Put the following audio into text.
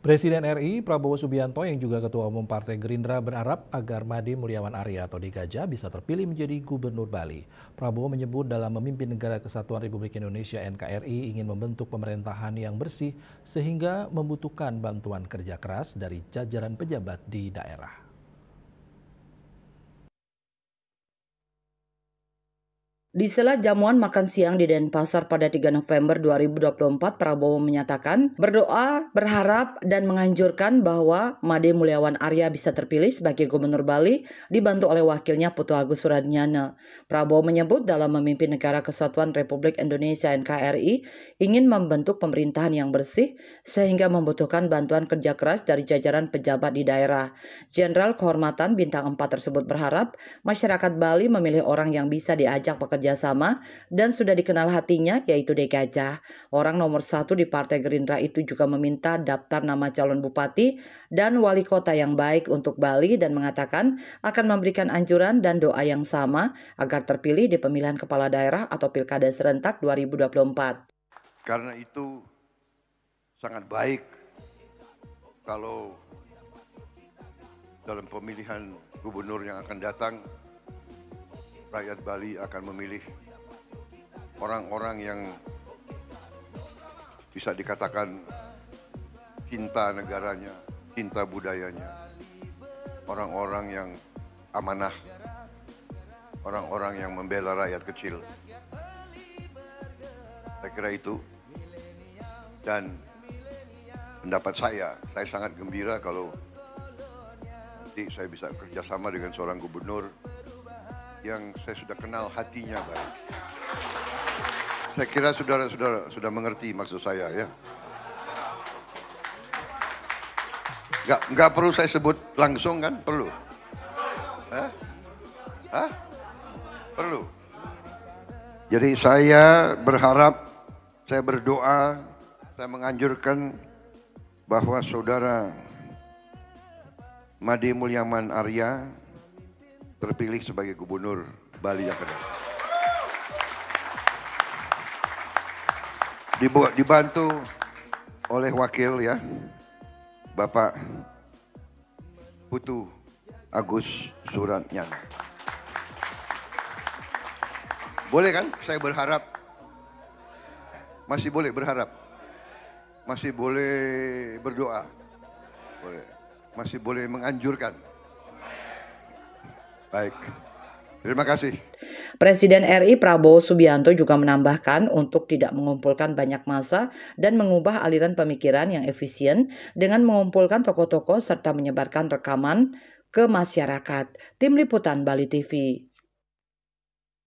Presiden RI Prabowo Subianto yang juga Ketua Umum Partai Gerindra berharap agar Made Mulyawan Arya atau Digaja bisa terpilih menjadi Gubernur Bali. Prabowo menyebut dalam memimpin Negara Kesatuan Republik Indonesia NKRI ingin membentuk pemerintahan yang bersih sehingga membutuhkan bantuan kerja keras dari jajaran pejabat di daerah. Di sela jamuan makan siang di Denpasar pada 3 November 2024, Prabowo menyatakan berdoa, berharap, dan menganjurkan bahwa Made Mulyawan Arya bisa terpilih sebagai Gubernur Bali dibantu oleh wakilnya Putu Agus Suradnyana. Prabowo menyebut dalam memimpin Negara Kesatuan Republik Indonesia NKRI ingin membentuk pemerintahan yang bersih sehingga membutuhkan bantuan kerja keras dari jajaran pejabat di daerah. Jenderal Kehormatan Bintang 4 tersebut berharap masyarakat Bali memilih orang yang bisa diajak bekerja sama dan sudah dikenal hatinya, yaitu Digaja. Orang nomor 1 di Partai Gerindra itu juga meminta daftar nama calon bupati dan wali kota yang baik untuk Bali dan mengatakan akan memberikan anjuran dan doa yang sama agar terpilih di pemilihan kepala daerah atau pilkada serentak 2024. Karena itu sangat baik kalau dalam pemilihan gubernur yang akan datang, rakyat Bali akan memilih orang-orang yang bisa dikatakan cinta negaranya, cinta budayanya, orang-orang yang amanah, orang-orang yang membela rakyat kecil. Saya kira itu, dan pendapat saya sangat gembira kalau nanti saya bisa kerjasama dengan seorang gubernur yang saya sudah kenal hatinya baik. Saya kira saudara sudah mengerti maksud saya ya. Nggak perlu saya sebut langsung kan? Perlu? Perlu. Jadi saya berharap, saya berdoa, saya menganjurkan bahwa saudara Made Mulyawan Arya terpilih sebagai Gubernur Bali yang kedua. Dibantu oleh wakil ya, Bapak Putu Agus Suradnyana. Boleh kan? Saya berharap, masih boleh berharap, masih boleh berdoa, boleh, masih boleh menganjurkan. Baik, terima kasih. Presiden RI Prabowo Subianto juga menambahkan untuk tidak mengumpulkan banyak massa dan mengubah aliran pemikiran yang efisien dengan mengumpulkan tokoh-tokoh serta menyebarkan rekaman ke masyarakat. Tim Liputan Bali TV.